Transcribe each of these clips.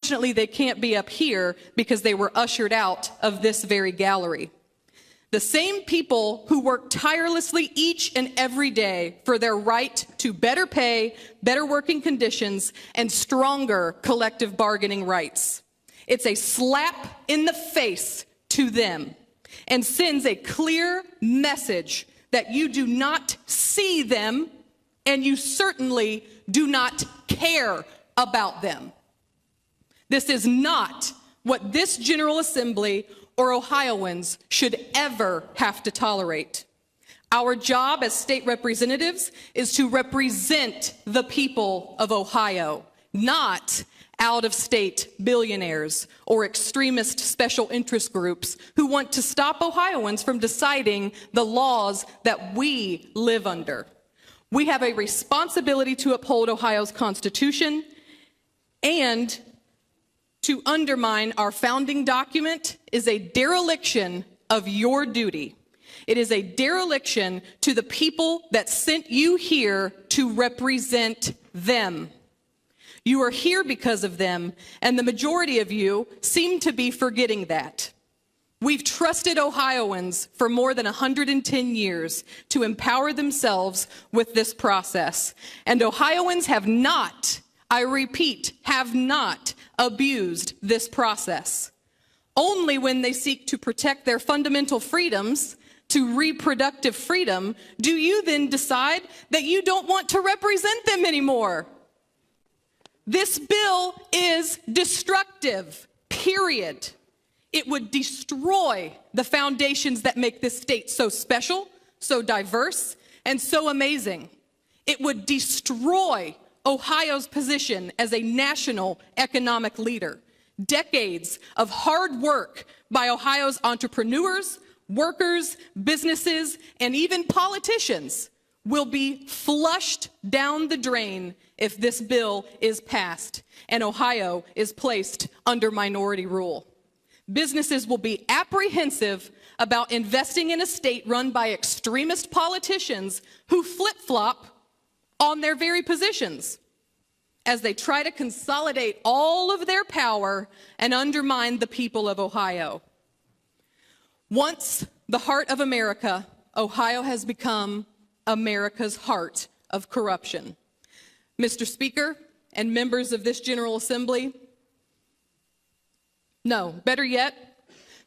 Unfortunately, they can't be up here because they were ushered out of this very gallery. The same people who work tirelessly each and every day for their right to better pay, better working conditions, and stronger collective bargaining rights. It's a slap in the face to them and sends a clear message that you do not see them and you certainly do not care about them. This is not what this General Assembly or Ohioans should ever have to tolerate. Our job as state representatives is to represent the people of Ohio, not out-of-state billionaires or extremist special interest groups who want to stop Ohioans from deciding the laws that we live under. We have a responsibility to uphold Ohio's Constitution, and to undermine our founding document is a dereliction of your duty. It is a dereliction to the people that sent you here to represent them. You are here because of them, and the majority of you seem to be forgetting that. We've trusted Ohioans for more than 110 years to empower themselves with this process, and Ohioans have not, I repeat, have not abused this process. Only when they seek to protect their fundamental freedoms, to reproductive freedom, do you then decide that you don't want to represent them anymore. This bill is destructive, period. It would destroy the foundations that make this state so special, so diverse, and so amazing. It would destroy Ohio's position as a national economic leader. Decades of hard work by Ohio's entrepreneurs, workers, businesses, and even politicians will be flushed down the drain if this bill is passed and Ohio is placed under minority rule. Businesses will be apprehensive about investing in a state run by extremist politicians who flip-flop on their very positions as they try to consolidate all of their power and undermine the people of Ohio. Once the heart of America, Ohio has become America's heart of corruption. Mr. Speaker and members of this General Assembly, no, better yet,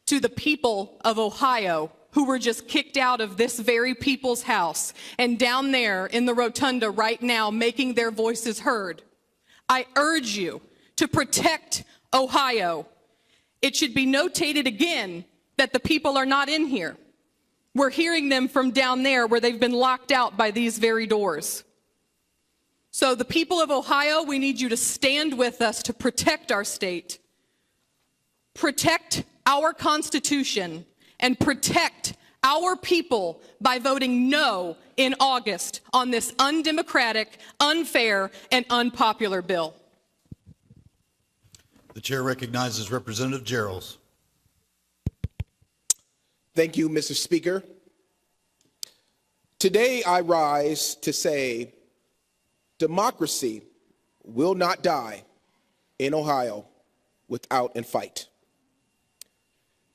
to the people of Ohio who were just kicked out of this very people's house and down there in the rotunda right now making their voices heard. I urge you to protect Ohio. It should be notated again that the people are not in here. We're hearing them from down there where they've been locked out by these very doors. So the people of Ohio, we need you to stand with us to protect our state, protect our Constitution, and protect our people by voting no in August on this undemocratic, unfair, and unpopular bill. The chair recognizes Representative Gerald. Thank you, Mr. Speaker. Today I rise to say democracy will not die in Ohio without a fight.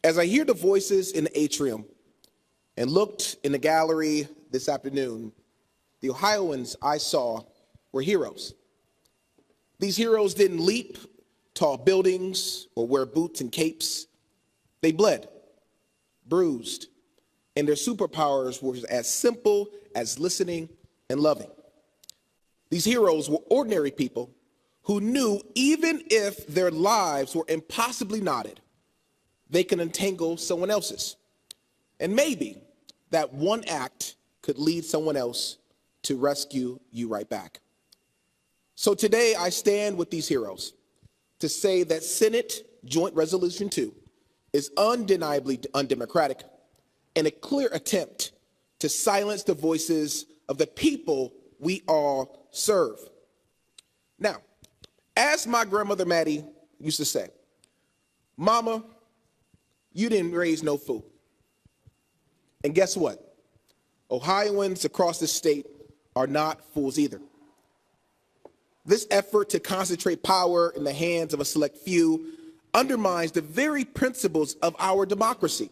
As I hear the voices in the atrium and looked in the gallery this afternoon, the Ohioans I saw were heroes. These heroes didn't leap tall buildings or wear boots and capes. They bled, bruised, and their superpowers were as simple as listening and loving. These heroes were ordinary people who knew even if their lives were impossibly knotted, they could untangle someone else's. And maybe that one act could lead someone else to rescue you right back. So today I stand with these heroes to say that Senate Joint Resolution 2 is undeniably undemocratic and a clear attempt to silence the voices of the people we all serve. Now, as my grandmother Maddie used to say, Mama, you didn't raise no fool. And guess what? Ohioans across the state are not fools either. This effort to concentrate power in the hands of a select few undermines the very principles of our democracy.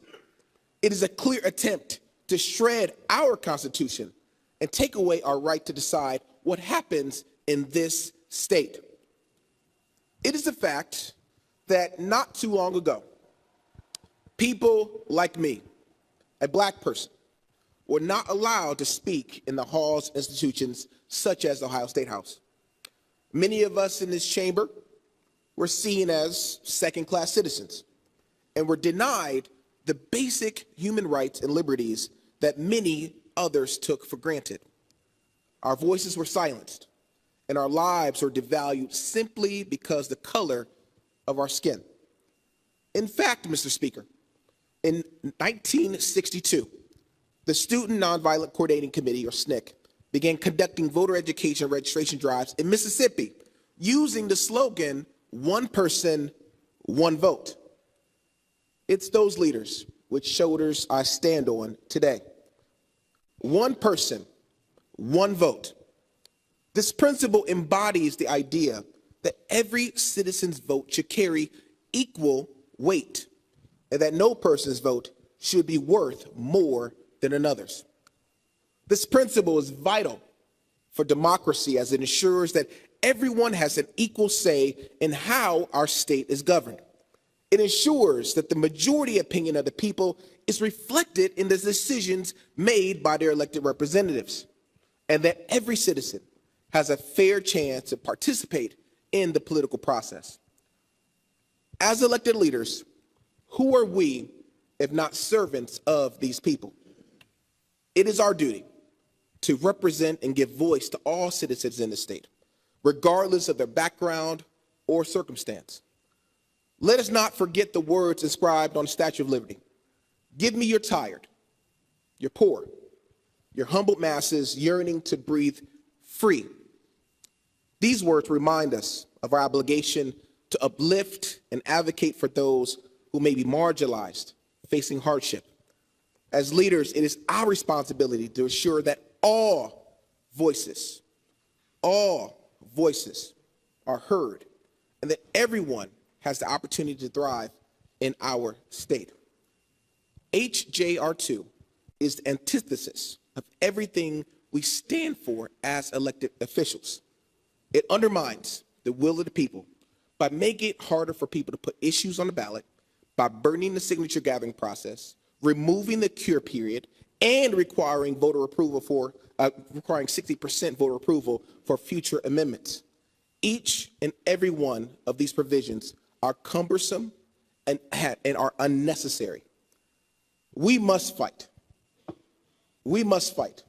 It is a clear attempt to shred our Constitution and take away our right to decide what happens in this state. It is a fact that not too long ago, people like me, a black person, were not allowed to speak in the halls of institutions such as the Ohio Statehouse. Many of us in this chamber were seen as second-class citizens and were denied the basic human rights and liberties that many others took for granted. Our voices were silenced, and our lives were devalued simply because the color of our skin. In fact, Mr. Speaker, in 1962, the Student Nonviolent Coordinating Committee, or SNCC, began conducting voter education registration drives in Mississippi using the slogan, "One person, one vote." It's those leaders which shoulders I stand on today. One person, one vote. This principle embodies the idea that every citizen's vote should carry equal weight and that no person's vote should be worth more than another's. This principle is vital for democracy as it ensures that everyone has an equal say in how our state is governed. It ensures that the majority opinion of the people is reflected in the decisions made by their elected representatives, and that every citizen has a fair chance to participate in the political process. As elected leaders, who are we if not servants of these people? It is our duty to represent and give voice to all citizens in the state, regardless of their background or circumstance. Let us not forget the words inscribed on the Statue of Liberty. Give me your tired, your poor, your humbled masses yearning to breathe free. These words remind us of our obligation to uplift and advocate for those who may be marginalized, facing hardship. As leaders, it is our responsibility to ensure that all voices are heard, and that everyone has the opportunity to thrive in our state. HJR 2 is the antithesis of everything we stand for as elected officials. It undermines the will of the people by making it harder for people to put issues on the ballot, by burning the signature gathering process, removing the cure period, and requiring 60% voter approval for future amendments. Each and every one of these provisions are cumbersome and are unnecessary. We must fight. We must fight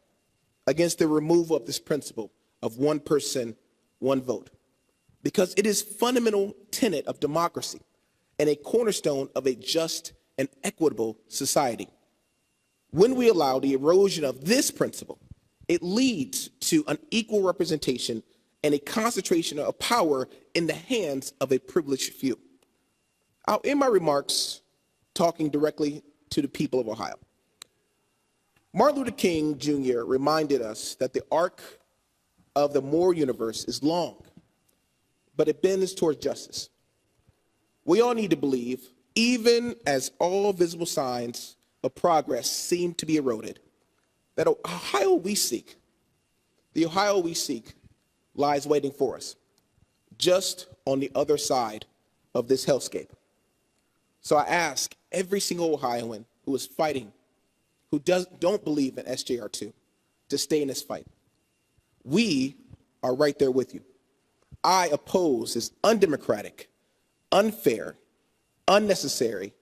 against the removal of this principle of one person, one vote, because it is a fundamental tenet of democracy and a cornerstone of a just and equitable society. When we allow the erosion of this principle, it leads to unequal representation and a concentration of power in the hands of a privileged few. I'll end my remarks talking directly to the people of Ohio. Martin Luther King Jr. reminded us that the arc of the moral universe is long, but it bends towards justice. We all need to believe, even as all visible signs of progress seem to be eroded, that the Ohio we seek lies waiting for us, just on the other side of this hellscape. So I ask every single Ohioan who is fighting, who don't believe in SJR 2, to stay in this fight. We are right there with you. I oppose this undemocratic, unfair, unnecessary,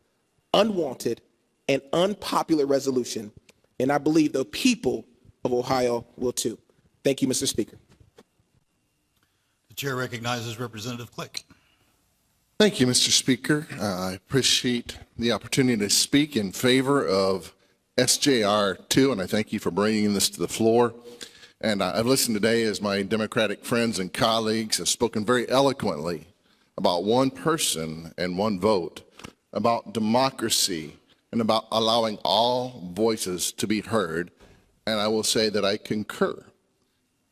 unwanted, and unpopular resolution, and I believe the people of Ohio will too. Thank you, Mr. Speaker. The chair recognizes Representative Click. Thank you, Mr. Speaker. I appreciate the opportunity to speak in favor of SJR 2, and I thank you for bringing this to the floor. And I've listened today as my Democratic friends and colleagues have spoken very eloquently about one person and one vote, about democracy, and about allowing all voices to be heard. And I will say that I concur.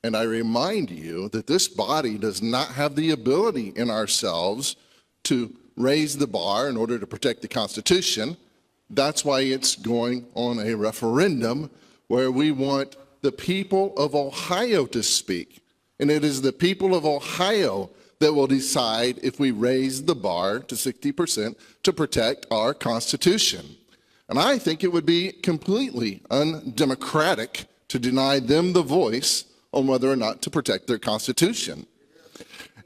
And I remind you that this body does not have the ability in ourselves to raise the bar in order to protect the Constitution. That's why it's going on a referendum where we want the people of Ohio to speak. And it is the people of Ohio that will decide if we raise the bar to 60% to protect our Constitution. And I think it would be completely undemocratic to deny them the voice on whether or not to protect their Constitution.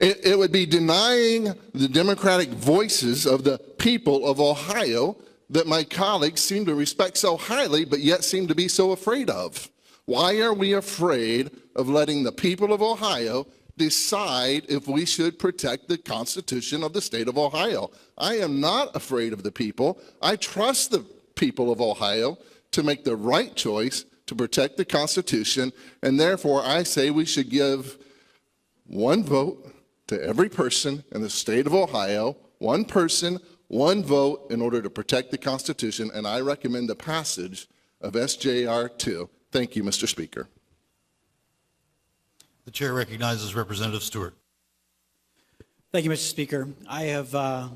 It would be denying the democratic voices of the people of Ohio that my colleagues seem to respect so highly, but yet seem to be so afraid of. Why are we afraid of letting the people of Ohio decide if we should protect the Constitution of the state of Ohio? I am not afraid of the people. I trust the people of Ohio to make the right choice to protect the Constitution, and therefore I say we should give one vote to every person in the state of Ohio, one person, one vote in order to protect the Constitution, and I recommend the passage of SJR 2. Thank you, Mr. Speaker. The chair recognizes Representative Stewart. Thank you, Mr. Speaker. I have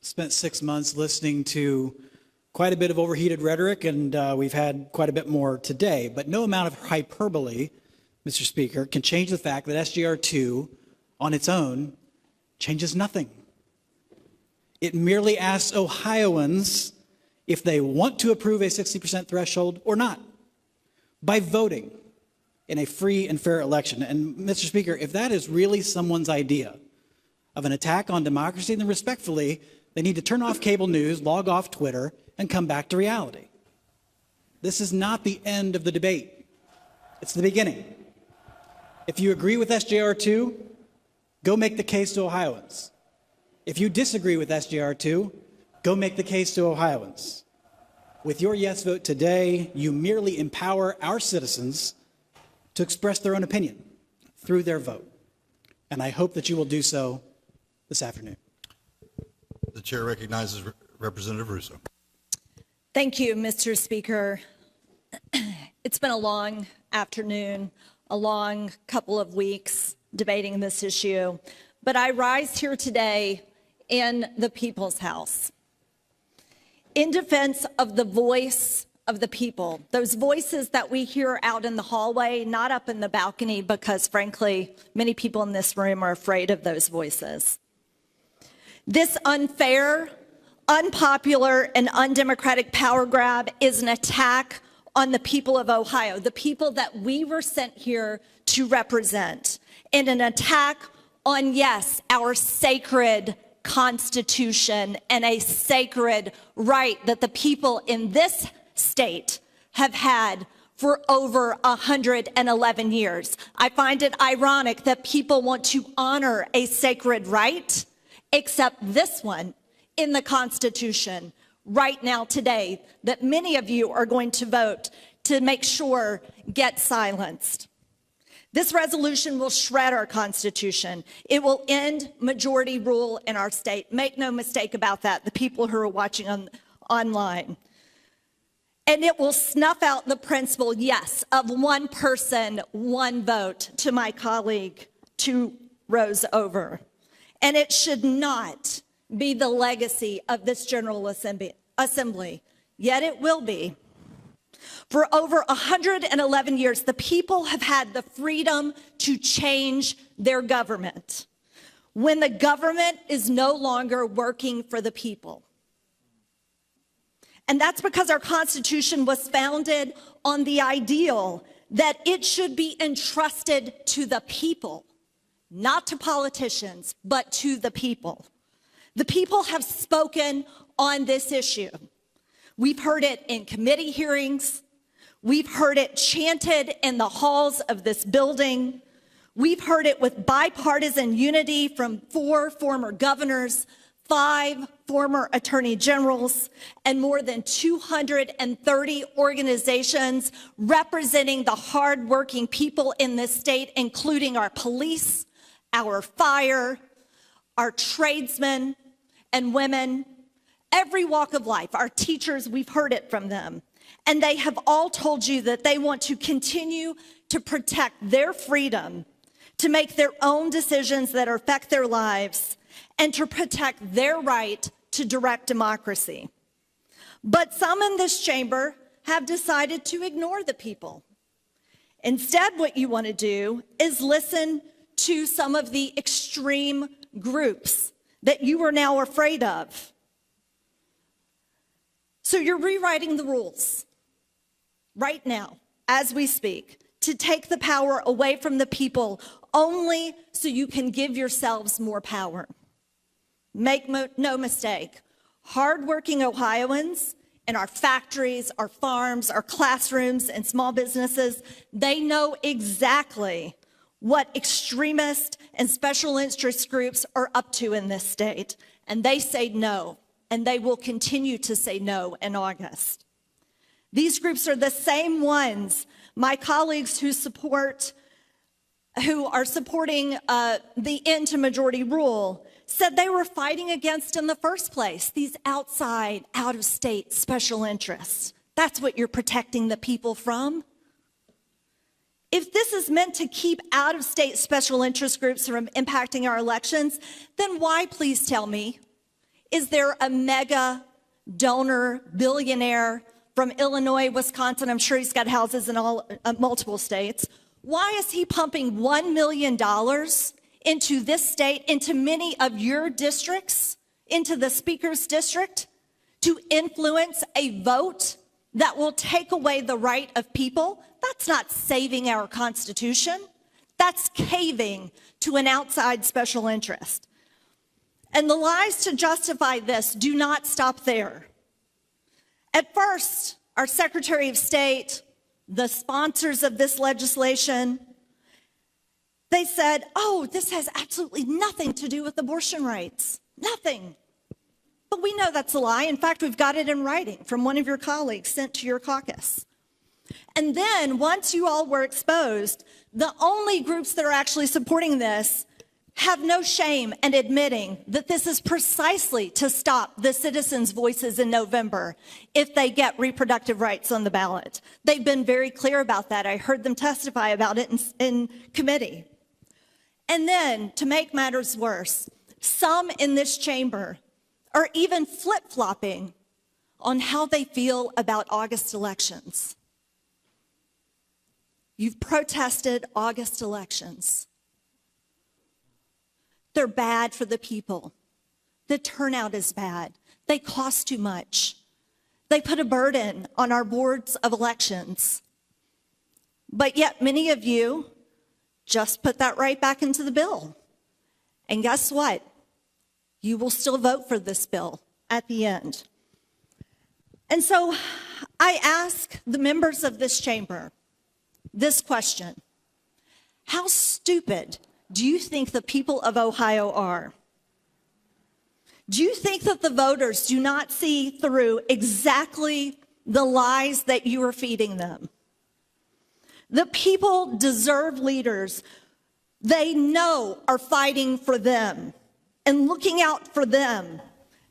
spent 6 months listening to quite a bit of overheated rhetoric, and we've had quite a bit more today. But no amount of hyperbole, Mr. Speaker, can change the fact that SJR 2 on its own changes nothing. It merely asks Ohioans if they want to approve a 60% threshold or not by voting in a free and fair election. And Mr. Speaker, if that is really someone's idea of an attack on democracy, then respectfully, they need to turn off cable news, log off Twitter, and come back to reality. This is not the end of the debate. It's the beginning. If you agree with SJR 2, go make the case to Ohioans. If you disagree with SJR 2, go make the case to Ohioans. With your yes vote today, you merely empower our citizens to express their own opinion through their vote. And I hope that you will do so this afternoon. The chair recognizes Representative Russo. Thank you, Mr. Speaker. It's been a long afternoon, a long couple of weeks debating this issue, but I rise here today in the People's House in defense of the voice of the people, those voices that we hear out in the hallway, not up in the balcony, because frankly, many people in this room are afraid of those voices. This unfair, unpopular, and undemocratic power grab is an attack on the people of Ohio, the people that we were sent here to represent, and an attack on, yes, our sacred Constitution and a sacred right that the people in this state have had for over 111 years. I find it ironic that people want to honor a sacred right, except this one in the Constitution right now today that many of you are going to vote to make sure gets silenced. This resolution will shred our Constitution. It will end majority rule in our state. Make no mistake about that, the people who are watching online. And it will snuff out the principle, yes, of one person, one vote, to my colleague 2 rows over. And it should not be the legacy of this General Assembly, yet it will be. For over 111 years, the people have had the freedom to change their government when the government is no longer working for the people. And that's because our Constitution was founded on the ideal that it should be entrusted to the people, not to politicians, but to the people. The people have spoken on this issue. We've heard it in committee hearings. We've heard it chanted in the halls of this building. We've heard it with bipartisan unity from 4 former governors, 5 former attorney generals, and more than 230 organizations representing the hardworking people in this state, including our police, our fire, our tradesmen and women, every walk of life, our teachers, we've heard it from them. And they have all told you that they want to continue to protect their freedom, to make their own decisions that affect their lives, and to protect their right to direct democracy. But some in this chamber have decided to ignore the people. Instead, what you want to do is listen to some of the extreme groups that you are now afraid of. So you're rewriting the rules right now, as we speak, to take the power away from the people only so you can give yourselves more power. Make no mistake, hardworking Ohioans in our factories, our farms, our classrooms, and small businesses, they know exactly what extremist and special interest groups are up to in this state. And they say no, and they will continue to say no in August. These groups are the same ones my colleagues who are supporting the end to majority rule said they were fighting against in the first place, these outside, out-of-state special interests. That's what you're protecting the people from. If this is meant to keep out-of-state special interest groups from impacting our elections, then why, please tell me, is there a mega donor billionaire from Illinois, Wisconsin, I'm sure he's got houses in multiple states, why is he pumping $1 million into this state, into many of your districts, into the speaker's district, to influence a vote that will take away the right of people? That's not saving our Constitution. That's caving to an outside special interest. And the lies to justify this do not stop there. At first, our Secretary of State, the sponsors of this legislation, they said, oh, this has absolutely nothing to do with abortion rights. Nothing. But we know that's a lie. In fact, we've got it in writing from one of your colleagues sent to your caucus. And then once you all were exposed, the only groups that are actually supporting this have no shame in admitting that this is precisely to stop the citizens' voices in November if they get reproductive rights on the ballot. They've been very clear about that. I heard them testify about it in committee. And then, to make matters worse, some in this chamber are even flip-flopping on how they feel about August elections. You've protested August elections. They're bad for the people. The turnout is bad. They cost too much. They put a burden on our boards of elections. But yet many of you just put that right back into the bill. And guess what? You will still vote for this bill at the end. And so I ask the members of this chamber this question: how stupid do you think the people of Ohio are? Do you think that the voters do not see through exactly the lies that you are feeding them? The people deserve leaders they know are fighting for them and looking out for them,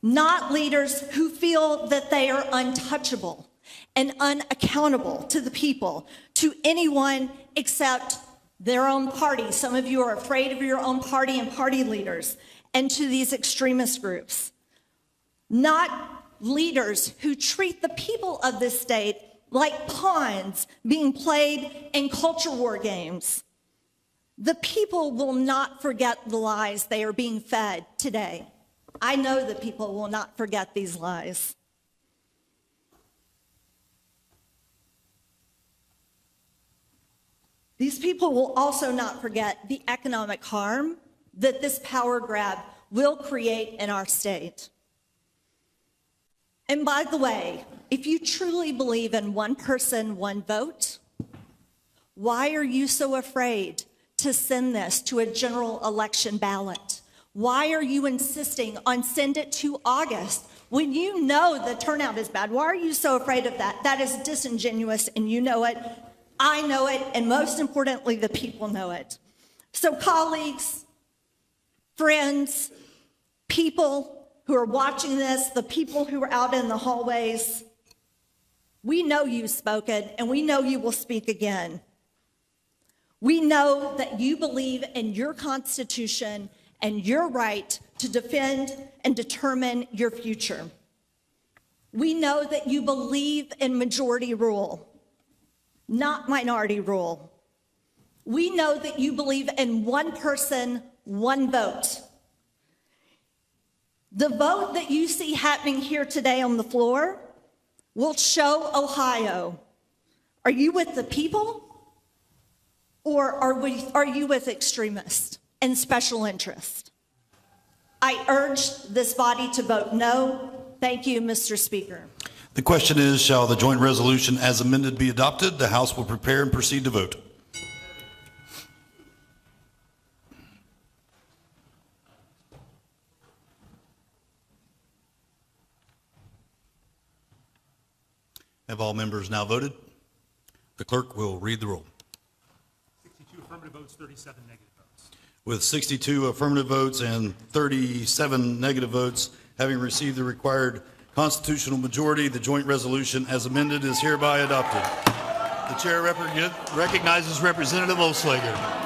not leaders who feel that they are untouchable and unaccountable to the people, to anyone except their own party. Some of you are afraid of your own party and party leaders, and to these extremist groups. Not leaders who treat the people of this state like pawns being played in culture war games. The people will not forget the lies they are being fed today. I know the people will not forget these lies. These people will also not forget the economic harm that this power grab will create in our state. And by the way, if you truly believe in one person, one vote, why are you so afraid to send this to a general election ballot? Why are you insisting on send it to August when you know the turnout is bad? Why are you so afraid of that? That is disingenuous, and you know it. I know it, and most importantly, the people know it. So colleagues, friends, people who are watching this, the people who are out in the hallways, we know you've spoken, and we know you will speak again. We know that you believe in your Constitution and your right to defend and determine your future. We know that you believe in majority rule, not minority rule. We know that you believe in one person, one vote. The vote that you see happening here today on the floor will show Ohio. Are you with the people, or are you with extremists and special interests? I urge this body to vote no. Thank you, Mr. Speaker. The question is, shall the joint resolution as amended be adopted? The House will prepare and proceed to vote. Have all members now voted? The clerk will read the roll. 62 affirmative votes, 37 negative votes. With 62 affirmative votes and 37 negative votes, having received the required constitutional majority, the joint resolution as amended is hereby adopted. The chair recognizes Representative Oslager.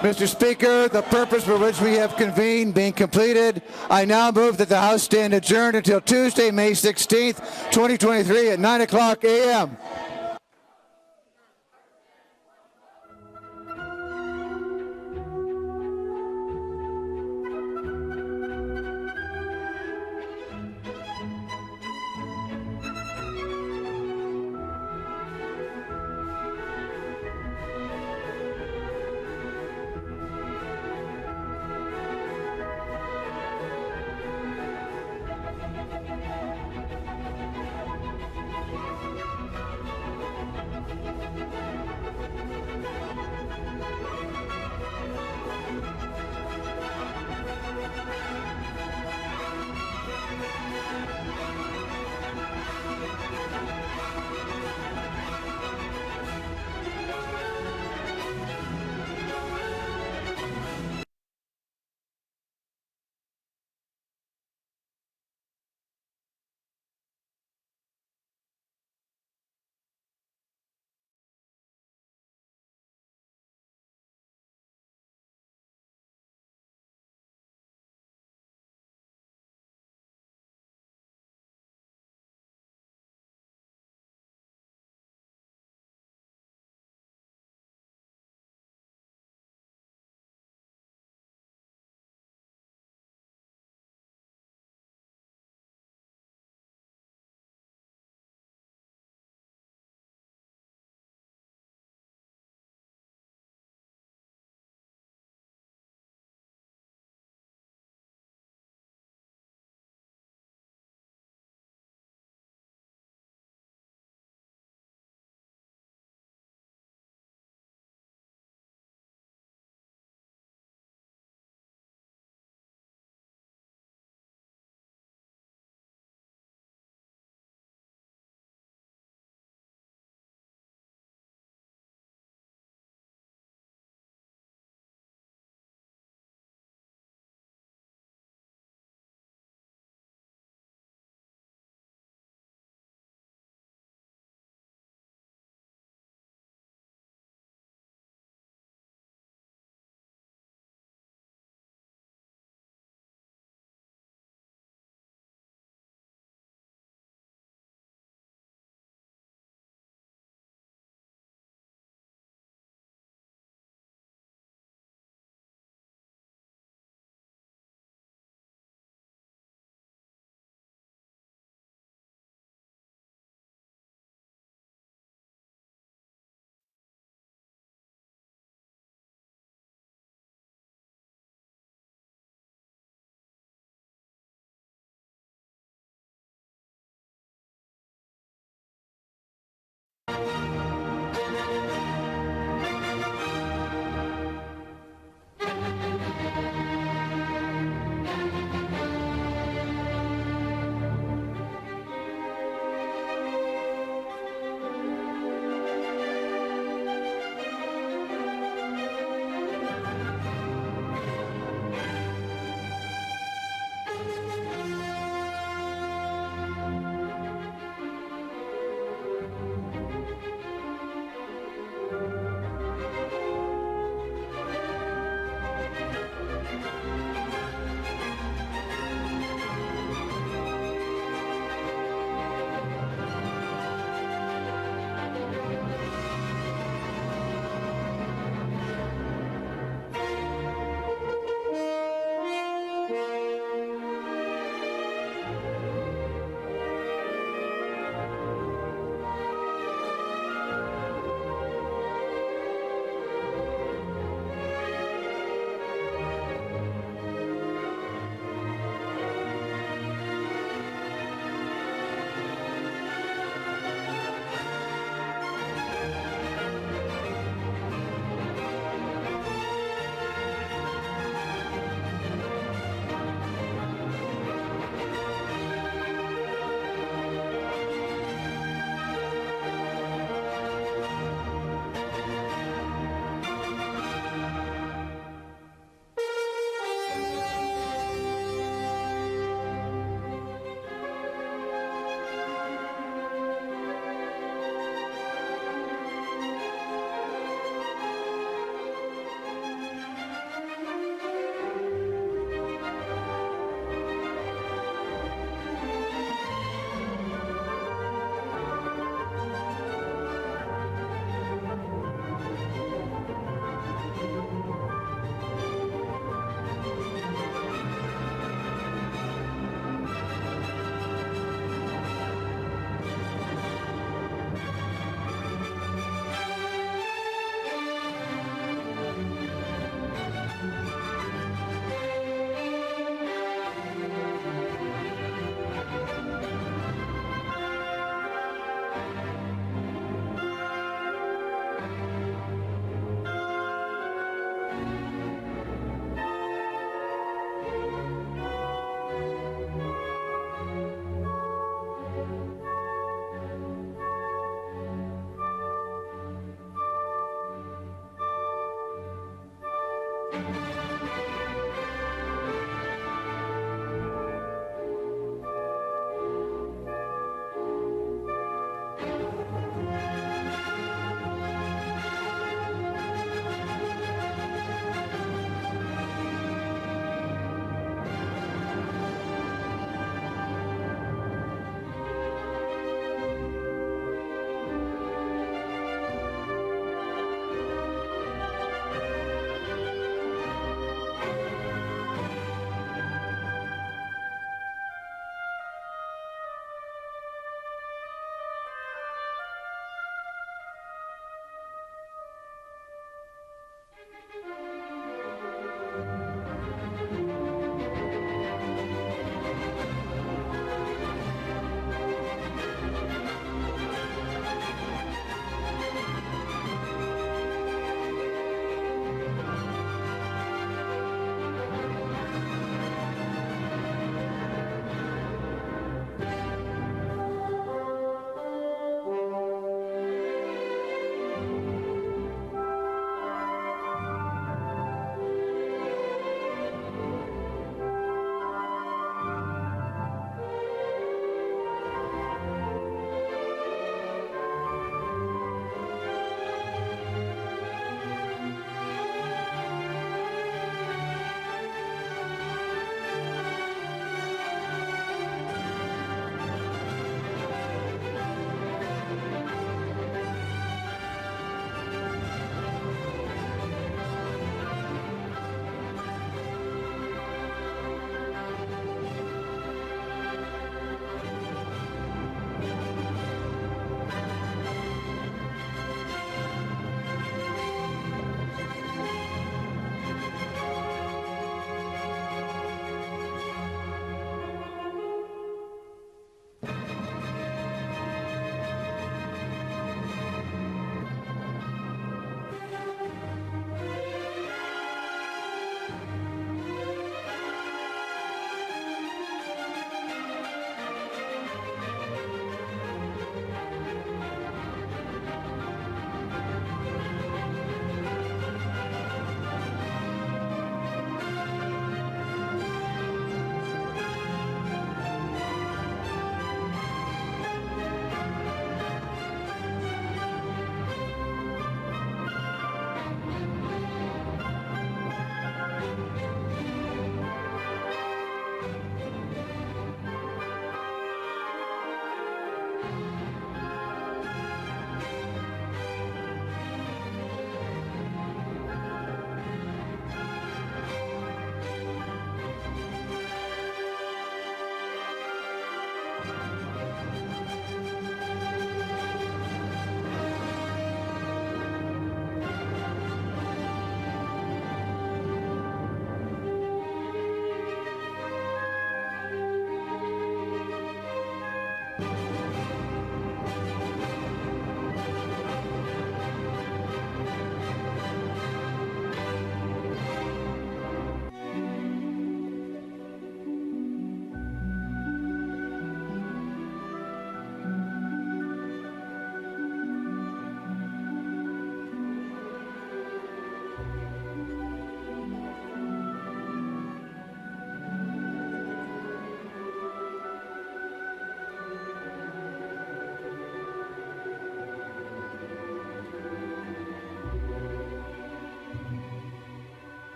Mr. Speaker, the purpose for which we have convened being completed, I now move that the House stand adjourned until Tuesday, May 16th, 2023 at 9:00 a.m.